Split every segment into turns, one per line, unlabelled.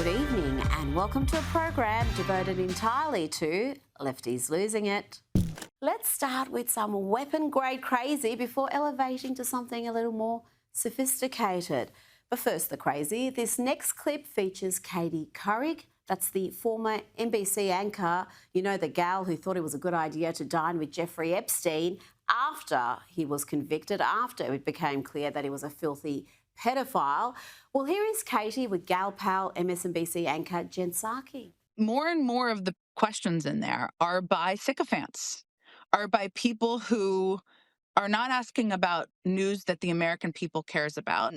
Good evening and welcome to a program devoted entirely to Lefties Losing It. Let's start with some weapon-grade crazy before elevating to something a little more sophisticated. But first, the crazy. This next clip features Katie Couric. That's the former NBC anchor, you know, the gal who thought it was a good idea to dine with Jeffrey Epstein after he was convicted, after it became clear that he was a filthy pedophile. Well, here is Katie with gal pal MSNBC anchor Jen Psaki.
More and more of the questions in there are by sycophants, are by people who are not asking about news that the American people cares about,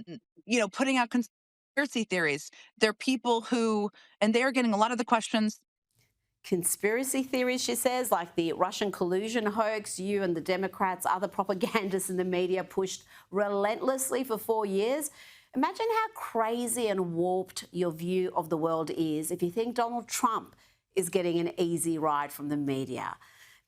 you know, putting out conspiracy theories. They're people who, and they're getting a lot of the questions.
Conspiracy theories, she says, like the Russian collusion hoax you and the Democrats, other propagandists in the media pushed relentlessly for 4 years. Imagine how crazy and warped your view of the world is if you think Donald Trump is getting an easy ride from the media.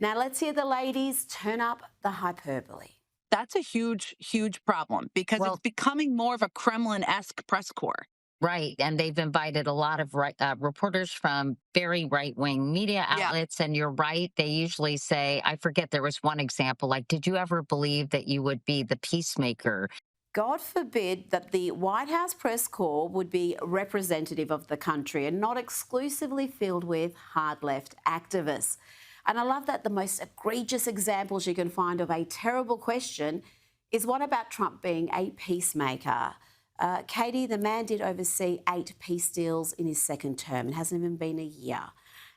Now, let's hear the ladies turn up the hyperbole.
That's a huge, huge problem because it's becoming more of a Kremlin-esque press corps.
Right. And they've invited a lot of reporters from very right-wing media outlets. Yeah. And you're right. They usually say, I forget, there was one example, like, did you ever believe that you would be the peacemaker?
God forbid that the White House press corps would be representative of the country and not exclusively filled with hard-left activists. And I love that the most egregious examples you can find of a terrible question is one about Trump being a peacemaker. Katie, the man did oversee 8 peace deals in his second term. It hasn't even been a year.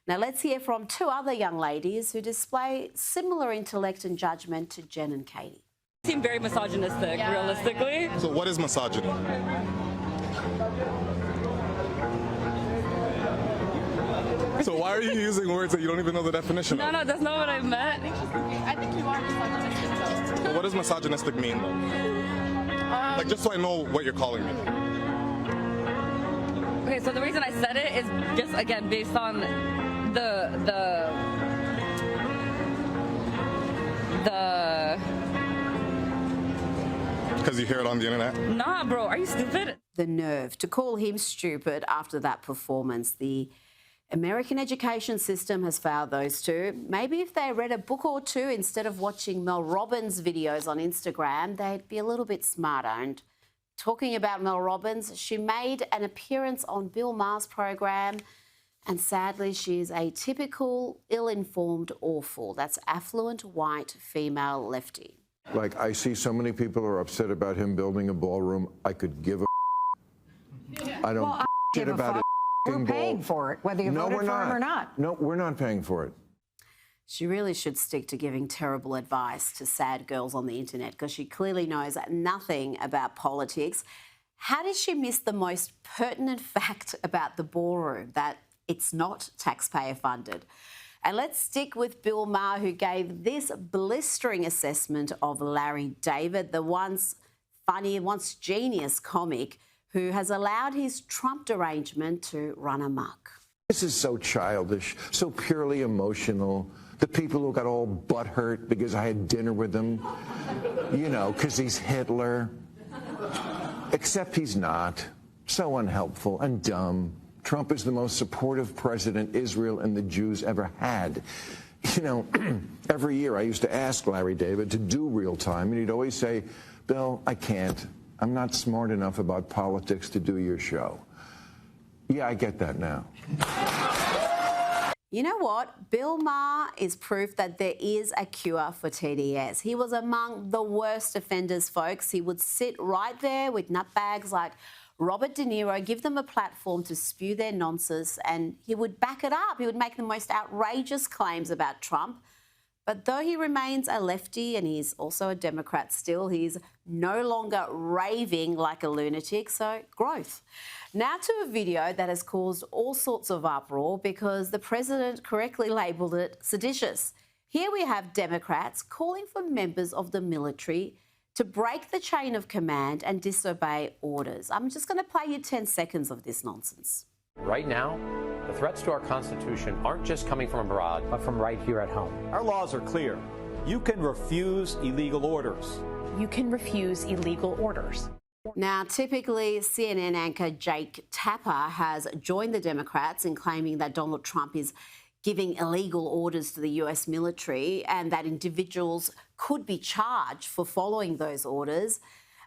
Now, let's hear from 2 other young ladies who display similar intellect and judgment to Jen and Katie.
Seem very misogynistic, realistically.
So what is misogyny? So why are you using words that you don't even know the definition of?
No, that's not what I meant.
I think you are misogynistic, though.
So what does misogynistic mean, though? Like, just so I know what you're calling me.
Okay, so the reason I said it is just, again, based on the
Because you hear it on the internet?
Nah, bro, are you stupid?
The nerve to call him stupid after that performance. The American education system has failed those two. Maybe if they read a book or two instead of watching Mel Robbins' videos on Instagram, they'd be a little bit smarter. And talking about Mel Robbins, she made an appearance on Bill Maher's program, and sadly, she is a typical ill-informed awful. That's affluent, white, female lefty.
Like, I see so many people are upset about him building a ballroom. I could give a I don't give about it.
We're paying for it, whether you voted for him or not.
No, we're not paying for it.
She really should stick to giving terrible advice to sad girls on the internet because she clearly knows nothing about politics. How did she miss the most pertinent fact about the ballroom, that it's not taxpayer funded? And let's stick with Bill Maher, who gave this blistering assessment of Larry David, the once funny, once genius comic who has allowed his Trump derangement to run amok.
This is so childish, so purely emotional. The people who got all butthurt because I had dinner with him, you know, because he's Hitler. Except he's not. So unhelpful and dumb. Trump is the most supportive president Israel and the Jews ever had. You know, every year I used to ask Larry David to do real time, and he'd always say, Bill, I can't. I'm not smart enough about politics to do your show. Yeah, I get that now.
You know what? Bill Maher is proof that there is a cure for TDS. He was among the worst offenders, folks. He would sit right there with nutbags like Robert De Niro, give them a platform to spew their nonsense, and he would back it up. He would make the most outrageous claims about Trump. But though he remains a lefty and he's also a Democrat still, he's no longer raving like a lunatic, so growth. Now to a video that has caused all sorts of uproar because the president correctly labelled it seditious. Here we have Democrats calling for members of the military to break the chain of command and disobey orders. I'm just going to play you 10 seconds of this nonsense.
Right now, the threats to our Constitution aren't just coming from abroad, but from right here at home.
Our laws are clear. You can refuse illegal orders.
You can refuse illegal orders.
Now, typically, CNN anchor Jake Tapper has joined the Democrats in claiming that Donald Trump is giving illegal orders to the US military and that individuals could be charged for following those orders.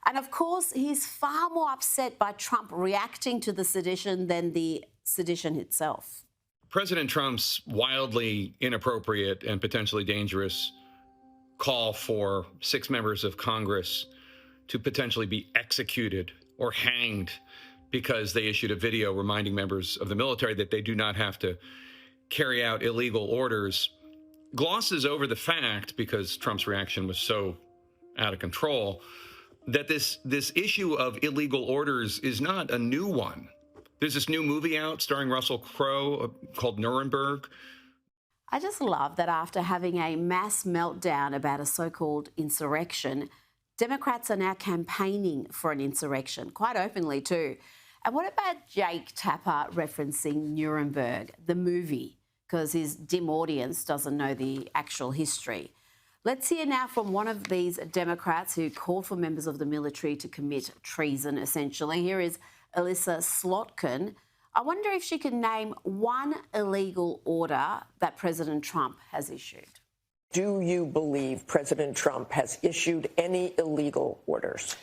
And of course, he's far more upset by Trump reacting to the sedition than the sedition itself.
President Trump's wildly inappropriate and potentially dangerous call for 6 members of Congress to potentially be executed or hanged because they issued a video reminding members of the military that they do not have to carry out illegal orders glosses over the fact, because Trump's reaction was so out of control, that this issue of illegal orders is not a new one. There's this new movie out starring Russell Crowe called Nuremberg.
I just love that after having a mass meltdown about a so-called insurrection, Democrats are now campaigning for an insurrection, quite openly too. And what about Jake Tapper referencing Nuremberg, the movie, because his dim audience doesn't know the actual history? Let's hear now from one of these Democrats who called for members of the military to commit treason, essentially. Here is Alyssa Slotkin. I wonder if she can name one illegal order that President Trump has issued.
Do you believe President Trump has issued any illegal orders?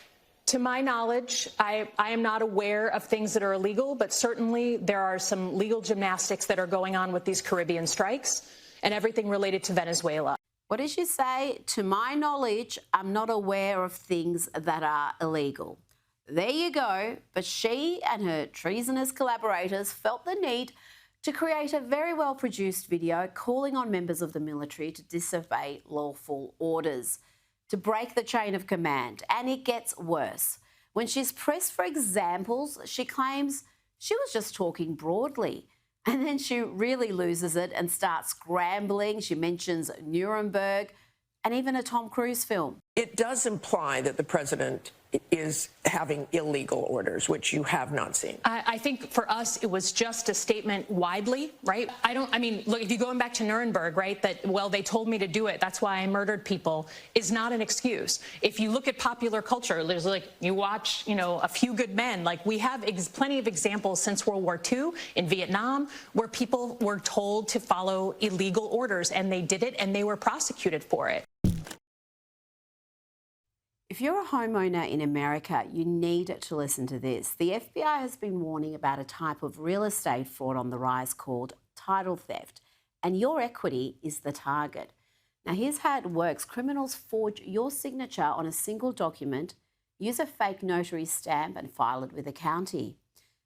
To my knowledge, I am not aware of things that are illegal, but certainly there are some legal gymnastics that are going on with these Caribbean strikes and everything related to Venezuela.
What did she say? To my knowledge, I'm not aware of things that are illegal. There you go. But she and her treasonous collaborators felt the need to create a very well-produced video calling on members of the military to disobey lawful orders, to break the chain of command. And it gets worse. When she's pressed for examples, she claims she was just talking broadly. And then she really loses it and starts scrambling. She mentions Nuremberg and even a Tom Cruise film.
It does imply that the president is having illegal orders, which you have not seen.
I think for us, it was just a statement widely, right? I mean, look, if you're going back to Nuremberg, right, that, well, they told me to do it, that's why I murdered people, is not an excuse. If you look at popular culture, there's like, you watch, A Few Good Men, like we have plenty of examples since World War II in Vietnam where people were told to follow illegal orders and they did it and they were prosecuted for it.
If you're a homeowner in America, you need to listen to this. The FBI has been warning about a type of real estate fraud on the rise called title theft, and your equity is the target. Now, here's how it works. Criminals forge your signature on a single document, use a fake notary stamp and file it with a county.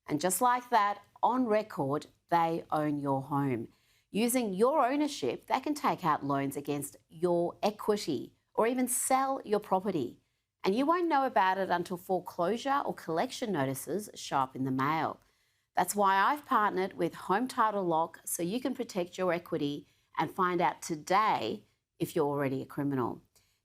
And just like that, on record, they own your home. Using your ownership, they can take out loans against your equity or even sell your property. And you won't know about it until foreclosure or collection notices show up in the mail. That's why I've partnered with Home Title Lock so you can protect your equity and find out today if you're already a criminal.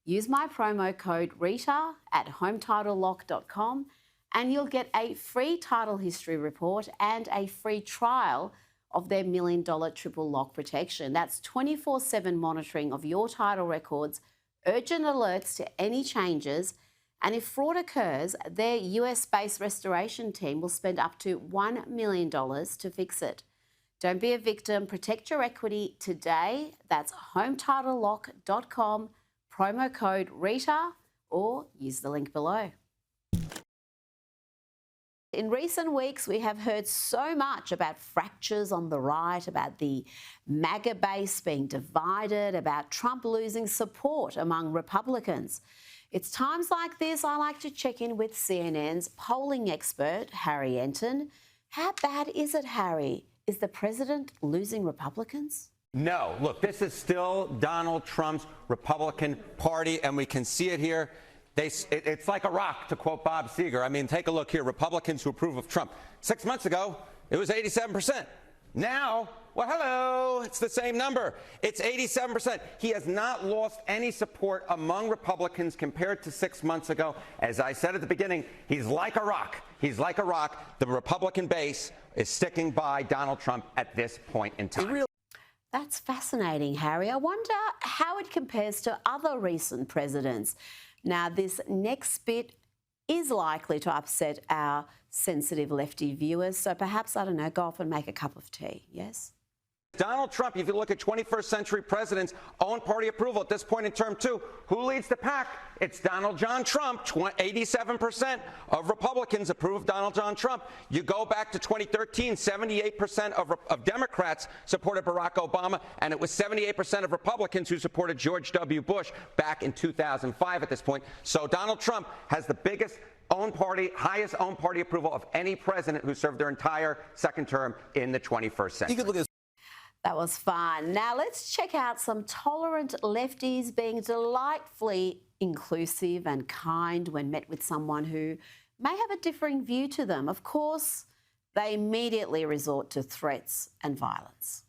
Use my promo code RITA at hometitlelock.com and you'll get a free title history report and a free trial of their $1 million triple lock protection. That's 24/7 monitoring of your title records, urgent alerts to any changes, and if fraud occurs, their US-based restoration team will spend up to $1 million to fix it. Don't be a victim. Protect your equity today. That's hometitlelock.com, promo code RITA, or use the link below. In recent weeks, we have heard so much about fractures on the right, about the MAGA base being divided, about Trump losing support among Republicans. It's times like this I like to check in with CNN's polling expert, Harry Enton. How bad is it, Harry? Is the president losing Republicans?
No. Look, this is still Donald Trump's Republican Party, and we can see it here. It's like a rock, to quote Bob Seger. I mean, take a look here. Republicans who approve of Trump. 6 months ago, it was 87%. Now, well, hello, it's the same number. It's 87%. He has not lost any support among Republicans compared to 6 months ago. As I said at the beginning, he's like a rock. He's like a rock. The Republican base is sticking by Donald Trump at this point in time.
That's fascinating, Harry. I wonder how it compares to other recent presidents. Now, this next bit is likely to upset our sensitive lefty viewers. So perhaps, I don't know, go off and make a cup of tea, yes?
Donald Trump, if you look at 21st century presidents' own party approval at this point in term 2, who leads the pack? It's Donald John Trump. 87% of Republicans approve Donald John Trump. You go back to 2013, 78% of Democrats supported Barack Obama, and it was 78% of Republicans who supported George W. Bush back in 2005 at this point. So Donald Trump has the biggest own party, highest own party approval of any president who served their entire second term in the 21st century.
That was fun. Now let's check out some tolerant lefties being delightfully inclusive and kind when met with someone who may have a differing view to them. Of course, they immediately resort to threats and violence.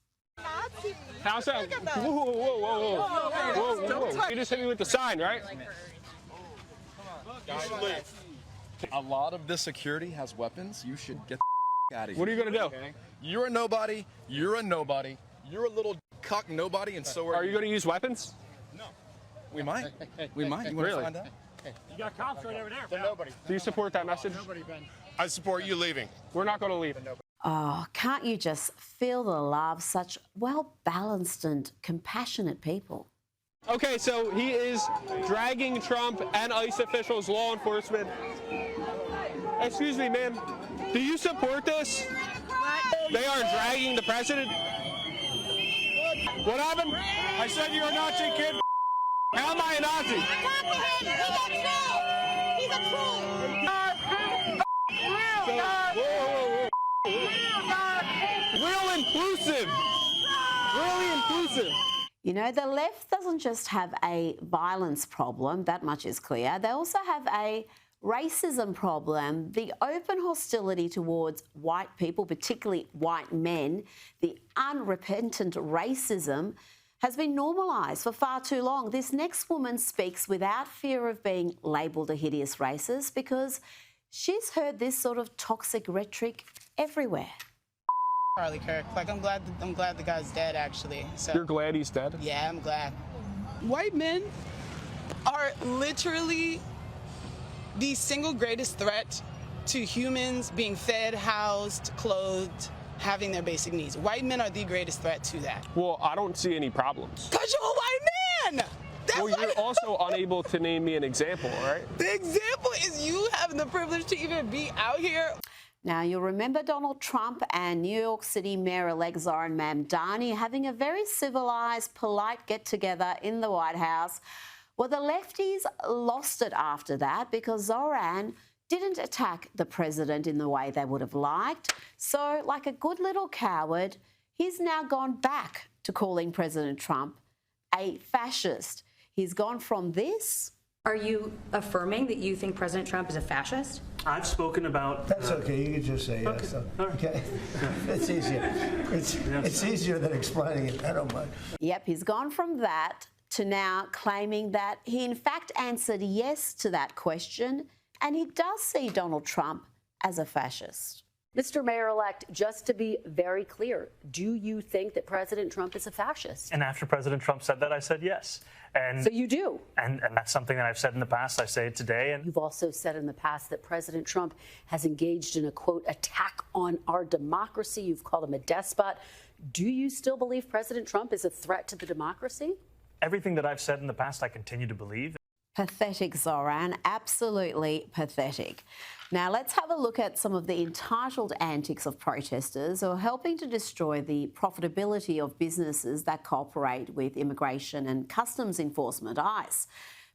How's that? Whoa, whoa, whoa, whoa, whoa, whoa, whoa. You just hit me with the sign, right?
A lot of this security has weapons. You should get the out of here.
What are you going to do?
You're a nobody. You're a nobody. You're a little cuck nobody, and so
are you going to use weapons?
No. We might. We might. You want to find out?
You got cops right over there. They're nobody. Do you support that message?
Nobody, Ben. I support you leaving.
We're not going to leave.
Oh, can't you just feel the love? Such well-balanced and compassionate people.
Okay, so he is dragging Trump and ICE officials, law enforcement. Excuse me, ma'am. Do you support this? They are dragging the president. What happened? I said you're a Nazi, kid. How am I a Nazi?
He's a troll.
Real inclusive. Really inclusive.
You know, the left doesn't just have a violence problem, that much is clear. They also have a racism problem. The open hostility towards white people, particularly white men, the unrepentant racism has been normalised for far too long. This next woman speaks without fear of being labelled a hideous racist because she's heard this sort of toxic rhetoric everywhere.
Charlie Kirk. Like, I'm glad the guy's dead, actually. So.
You're glad he's dead?
Yeah, I'm glad. White men are literally the single greatest threat to humans being fed, housed, clothed, having their basic needs. White men are the greatest threat to that.
Well, I don't see any problems.
Because you're a white man!
Well, you're also unable to name me an example, right?
The example is you having the privilege to even be out here.
Now, you'll remember Donald Trump and New York City Mayor-elect Zoran Mamdani having a very civilised, polite get-together in the White House. Well, the lefties lost it after that because Zoran didn't attack the president in the way they would have liked. So, like a good little coward, he's now gone back to calling President Trump a fascist. He's gone from this.
Are you affirming that you think President Trump is a fascist?
I've spoken about...
That's okay. You can just say yes. Okay. It's easier. It's easier than explaining it. I don't mind.
Yep, he's gone from that to now claiming that he in fact answered yes to that question, and he does see Donald Trump as a fascist.
Mr. Mayor-elect, just to be very clear, do you think that President Trump is a fascist?
And after President Trump said that, I said yes. And
so you do?
And that's something that I've said in the past. I say it today. And
you've also said in the past that President Trump has engaged in a, quote, attack on our democracy. You've called him a despot. Do you still believe President Trump is a threat to the democracy?
Everything that I've said in the past, I continue to believe.
Pathetic, Zoran. Absolutely pathetic. Now, let's have a look at some of the entitled antics of protesters who are helping to destroy the profitability of businesses that cooperate with immigration and customs enforcement, ICE.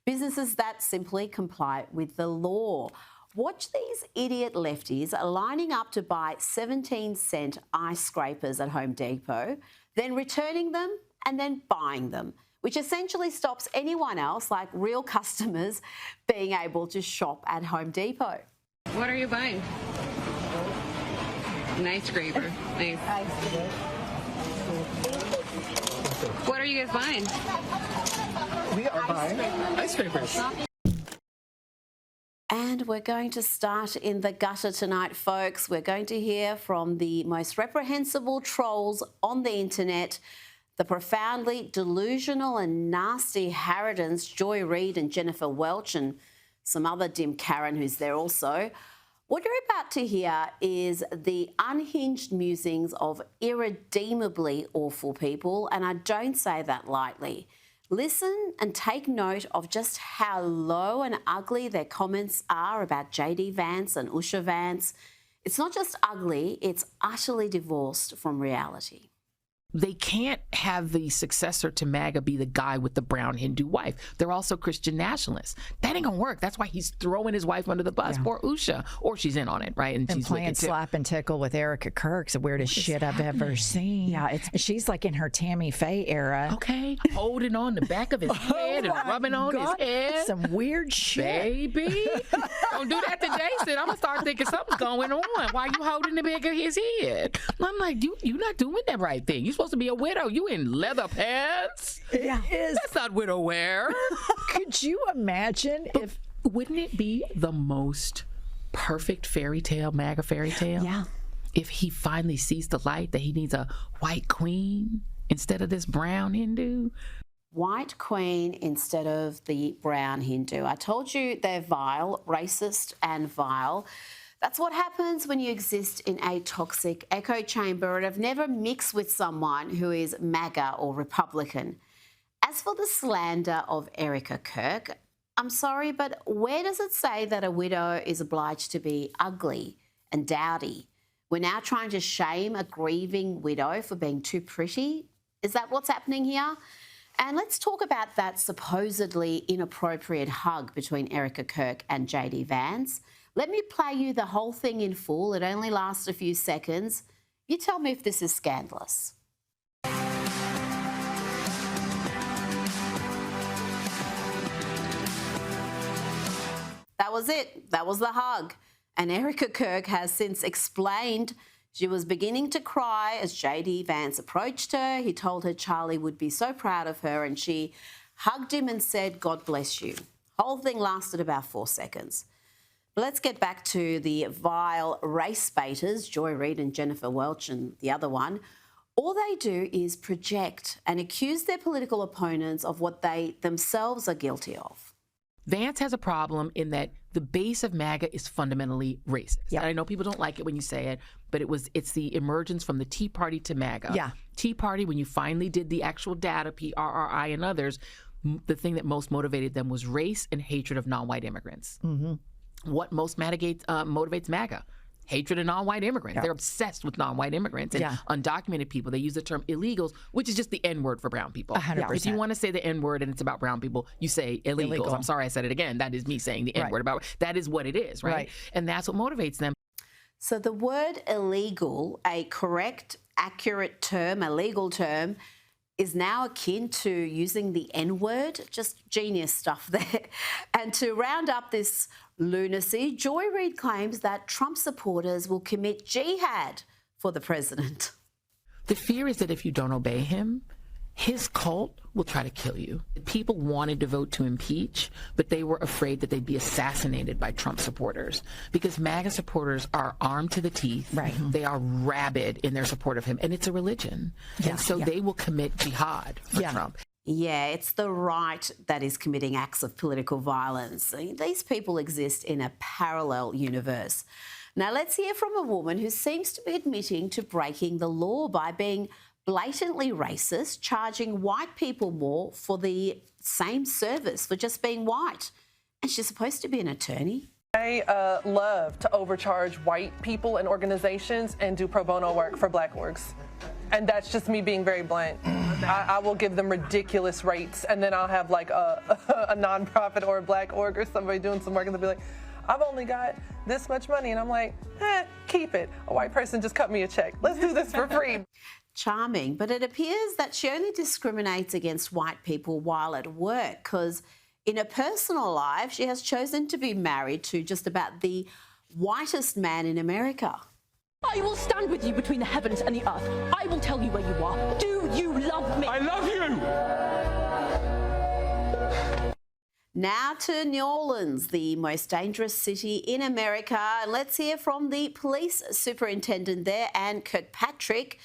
Businesses that simply comply with the law. Watch these idiot lefties lining up to buy 17-cent ice scrapers at Home Depot, then returning them and then buying them, which essentially stops anyone else, like real customers, being able to shop at Home Depot.
What are you buying? An ice scraper. Nice. What are you guys buying?
We are buying ice scrapers.
And we're going to start in the gutter tonight, folks. We're going to hear from the most reprehensible trolls on the internet, the profoundly delusional and nasty harridans, Joy Reid and Jennifer Welch, and some other dim Karen who's there also. What you're about to hear is the unhinged musings of irredeemably awful people, and I don't say that lightly. Listen and take note of just how low and ugly their comments are about JD Vance and Usha Vance. It's not just ugly, it's utterly divorced from reality.
They can't have the successor to MAGA be the guy with the brown Hindu wife. They're also Christian nationalists. That ain't gonna work. That's why he's throwing his wife under the bus. Poor Usha. Or she's in on it, right?
And
she's
playing slap and tickle with Erica Kirk's the weirdest shit I've ever seen. Yeah, she's like in her Tammy Faye era.
Okay. Holding on the back of his head and rubbing on his head.
Some weird shit.
Baby. Don't do that to Jason. I'm gonna start thinking something's going on. Why you holding the back of his head? I'm like, you not doing that right thing. You supposed to be a widow. You in leather pants?
Yeah.
That's not widow wear.
Could you imagine if...
Wouldn't it be the most perfect fairy tale, MAGA fairy tale?
Yeah.
If he finally sees the light that he needs a white queen instead of this brown Hindu?
White queen instead of the brown Hindu. I told you they're vile, racist and vile. That's what happens when you exist in a toxic echo chamber and have never mixed with someone who is MAGA or Republican. As for the slander of Erica Kirk, I'm sorry, but where does it say that a widow is obliged to be ugly and dowdy? We're now trying to shame a grieving widow for being too pretty? Is that what's happening here? And let's talk about that supposedly inappropriate hug between Erica Kirk and JD Vance. Let me play you the whole thing in full. It only lasts a few seconds. You tell me if this is scandalous. That was it. That was the hug. And Erica Kirk has since explained she was beginning to cry as JD Vance approached her. He told her Charlie would be so proud of her, and she hugged him and said, "God bless you." Whole thing lasted about 4 seconds. But let's get back to the vile race baiters, Joy Reid and Jennifer Welch and the other one. All they do is project and accuse their political opponents of what they themselves are guilty of.
Vance has a problem in that the base of MAGA is fundamentally racist.
Yeah.
And I know people don't like it when you say it, but it's the emergence from the Tea Party to MAGA.
Yeah.
Tea Party, when you finally did the actual data, PRRI and others, the thing that most motivated them was race and hatred of non-white immigrants.
Mm-hmm.
What most motivates MAGA? Hatred of non-white immigrants. Yeah. They're obsessed with non-white immigrants and undocumented people. They use the term illegals, which is just the N-word for brown people.
100%.
If you want to say the N-word and it's about brown people, you say illegals. I'm sorry I said it again. That is me saying the N-word about that is what it is, right? And that's what motivates them.
So the word illegal, a correct, accurate term, a legal term, is now akin to using the N-word. Just genius stuff there. And to round up this lunacy, Joy Reid claims that Trump supporters will commit jihad for the president.
The fear is that if you don't obey him, his cult will try to kill you. People wanted to vote to impeach, but they were afraid that they'd be assassinated by Trump supporters because MAGA supporters are armed to the teeth. Right. They are rabid in their support of him, and it's a religion. And so they will commit jihad for Trump.
Yeah, it's the right that is committing acts of political violence. These people exist in a parallel universe. Now, let's hear from a woman who seems to be admitting to breaking the law by being blatantly racist, charging white people more for the same service for just being white. And she's supposed to be an attorney.
I love to overcharge white people and organizations and do pro bono work for black orgs. And that's just me being very blunt. I will give them ridiculous rates, and then I'll have like a nonprofit or a black org or somebody doing some work, and they'll be like, I've only got this much money. And I'm like, keep it. A white person just cut me a check. Let's do this for free.
Charming, but it appears that she only discriminates against white people while at work, because in her personal life, she has chosen to be married to just about the whitest man in America.
I will stand with you between the heavens and the earth. I will tell you where you are. Do you love me?
I love you!
Now to New Orleans, the most dangerous city in America. Let's hear from the police superintendent there, Ann Kirkpatrick,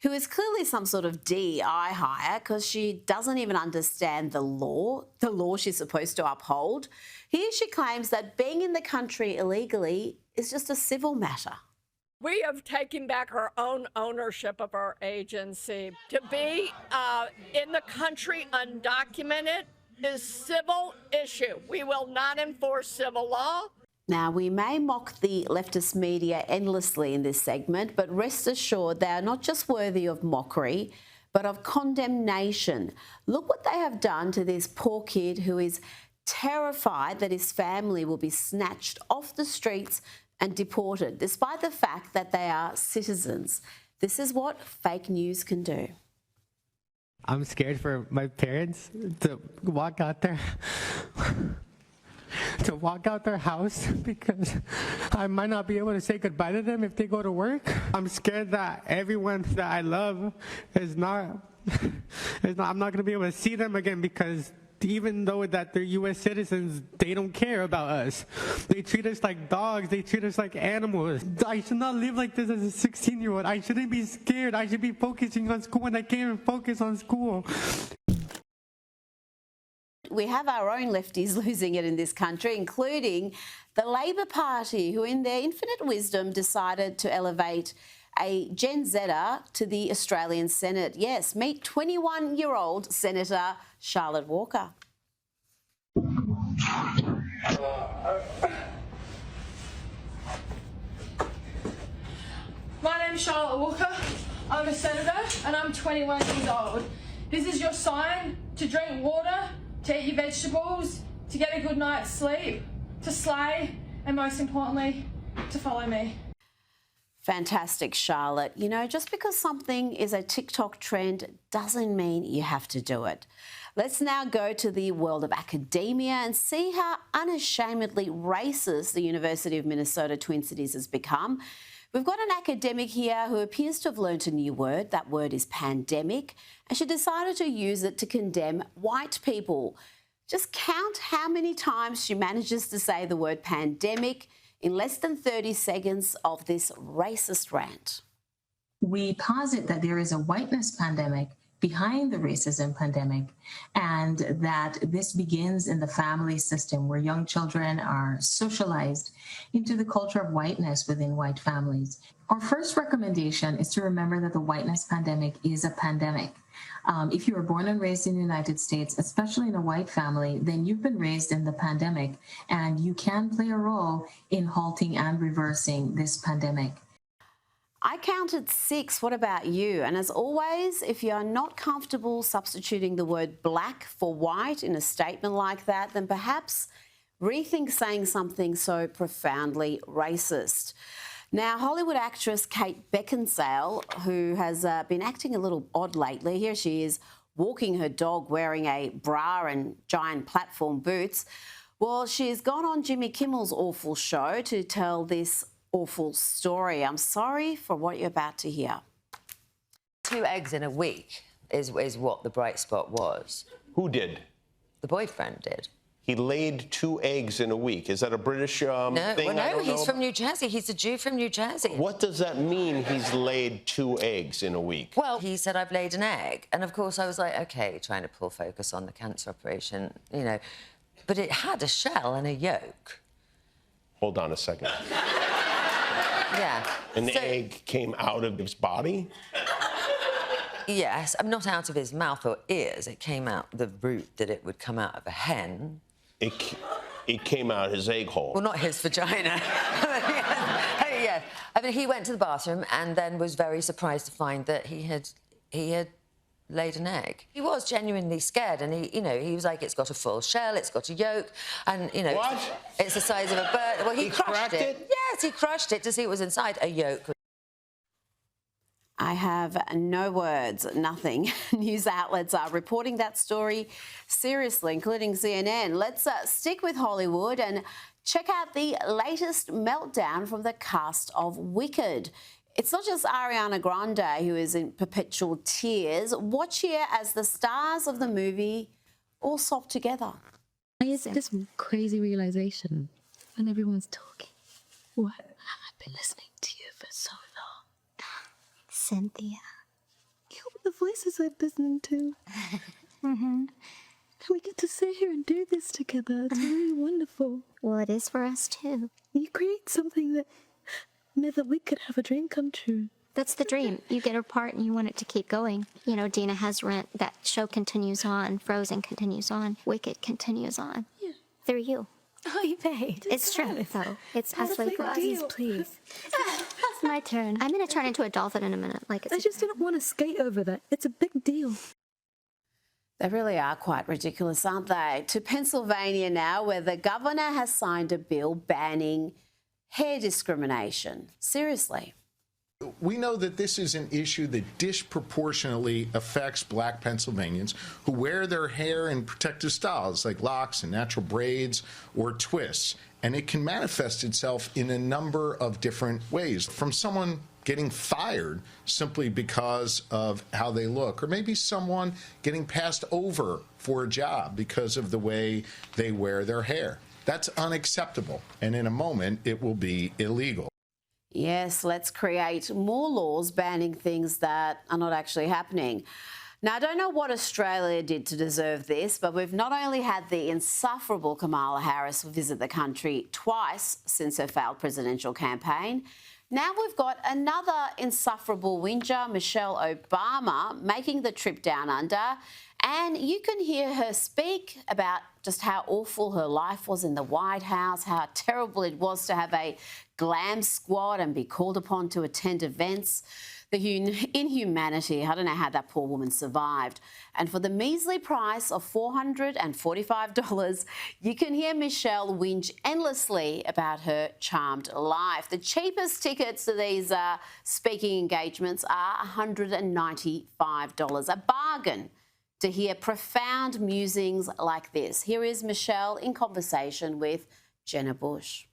who is clearly some sort of DEI hire because she doesn't even understand the law she's supposed to uphold. Here she claims that being in the country illegally is just a civil matter.
We have taken back our own ownership of our agency. To be in the country undocumented is civil issue. We will not enforce civil law.
Now, we may mock the leftist media endlessly in this segment, but rest assured they are not just worthy of mockery, but of condemnation. Look what they have done to this poor kid who is terrified that his family will be snatched off the streets and deported, despite the fact that they are citizens. This is what fake news can do.
I'm scared for my parents to walk out there. To walk out their house because I might not be able to say goodbye to them if they go to work. I'm scared that everyone that I love I'm not going to be able to see them again because even though that they're U.S. citizens, they don't care about us. They treat us like dogs. They treat us like animals. I should not live like this as a 16-year-old. I shouldn't be scared. I should be focusing on school, and I can't even focus on school.
We have our own lefties losing it in this country, including the Labor Party, who in their infinite wisdom decided to elevate a Gen Zer to the Australian Senate. Yes, meet 21-year-old Senator Charlotte Walker.
My name's Charlotte Walker. I'm a senator and I'm 21 years old. This is your sign to drink water, to eat your vegetables, to get a good night's sleep, to slay, and most importantly, to follow me.
Fantastic, Charlotte. You know, just because something is a TikTok trend doesn't mean you have to do it. Let's now go to the world of academia and see how unashamedly racist the University of Minnesota Twin Cities has become. We've got an academic here who appears to have learnt a new word. That word is pandemic, and she decided to use it to condemn white people. Just count how many times she manages to say the word pandemic in less than 30 seconds of this racist rant.
We posit that there is a whiteness pandemic behind the racism pandemic, and that this begins in the family system where young children are socialized into the culture of whiteness within white families. Our first recommendation is to remember that the whiteness pandemic is a pandemic. If you were born and raised in the United States, especially in a white family, then you've been raised in the pandemic, and you can play a role in halting and reversing this pandemic.
I counted 6. What about you? And as always, if you're not comfortable substituting the word black for white in a statement like that, then perhaps rethink saying something so profoundly racist. Now, Hollywood actress Kate Beckinsale, who has been acting a little odd lately, here she is walking her dog wearing a bra and giant platform boots. Well, she's gone on Jimmy Kimmel's awful show to tell this awful story. I'm sorry for what you're about to hear.
2 eggs in a week is what the bright spot was.
Who did?
The boyfriend did.
He laid 2 eggs in a week. Is that a British thing?
Well, no, he's from
about?
New Jersey. He's a Jew from New Jersey.
What does that mean, he's laid 2 eggs in a week?
Well, he said, I've laid an egg. And, of course, I was like, OK, trying to pull focus on the cancer operation, you know. But it had a shell and a yolk.
Hold on a second.
Yeah.
And the egg came out of his body?
Yes, I'm not out of his mouth or ears. It came out the route that it would come out of a hen.
It came out his egg hole.
Well, not his vagina. Yeah. I mean, he went to the bathroom and then was very surprised to find that he had laid an egg. He was genuinely scared, and he was like, it's got a full shell, it's got a yolk, and, you know...
What?
It's the size of a bird. Well, he crushed
it?
Yes, he crushed it to see what was inside. A yolk.
I have no words, nothing. News outlets are reporting that story seriously, including CNN. Let's stick with Hollywood and check out the latest meltdown from the cast of Wicked. It's not just Ariana Grande who is in perpetual tears. Watch here as the stars of the movie all sob together.
It's this crazy realization when everyone's talking. What? I've been listening to you for so long.
Cynthia,
the voices I'm listening to. And we get to sit here and do this together. It's really wonderful.
Well, it is for us, too.
You create something that meant that we could have a dream come true.
That's the dream. You get a part and you want it to keep going. You know, Dina has Rent. That show continues on. Frozen continues on. Wicked continues on. Yeah. Through you.
Oh, you paid.
It's true, though. It's absolutely for us.
Please.
It's my turn. I'm going to turn into a dolphin in a minute.
I just didn't want to skate over that. It's a big deal.
They really are quite ridiculous, aren't they? To Pennsylvania now, where the governor has signed a bill banning hair discrimination. Seriously.
We know that this is an issue that disproportionately affects Black Pennsylvanians who wear their hair in protective styles like locks and natural braids or twists. And it can manifest itself in a number of different ways, from someone getting fired simply because of how they look, or maybe someone getting passed over for a job because of the way they wear their hair. That's unacceptable. And in a moment, it will be illegal.
Yes, let's create more laws banning things that are not actually happening. Now, I don't know what Australia did to deserve this, but we've not only had the insufferable Kamala Harris visit the country twice since her failed presidential campaign, now we've got another insufferable whinger, Michelle Obama, making the trip down under. And you can hear her speak about just how awful her life was in the White House, how terrible it was to have a glam squad and be called upon to attend events. The inhumanity, I don't know how that poor woman survived. And for the measly price of $445, you can hear Michelle whinge endlessly about her charmed life. The cheapest tickets to these speaking engagements are $195, a bargain to hear profound musings like this. Here is Michelle in conversation with Jenna Bush.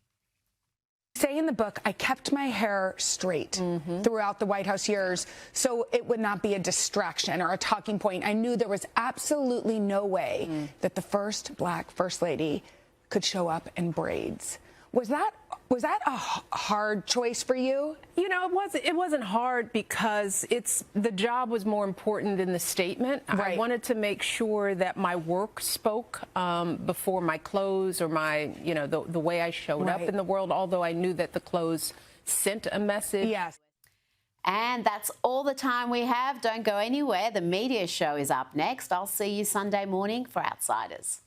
Say in the book, I kept my hair straight throughout the White House years so it would not be a distraction or a talking point. I knew there was absolutely no way that the first Black First Lady could show up in braids. Was that a hard choice for you?
You know, it wasn't hard because the job was more important than the statement.
Right.
I wanted to make sure that my work spoke before my clothes or the way I showed up in the world, although I knew that the clothes sent a message.
Yes.
And that's all the time we have. Don't go anywhere. The media show is up next. I'll see you Sunday morning for Outsiders.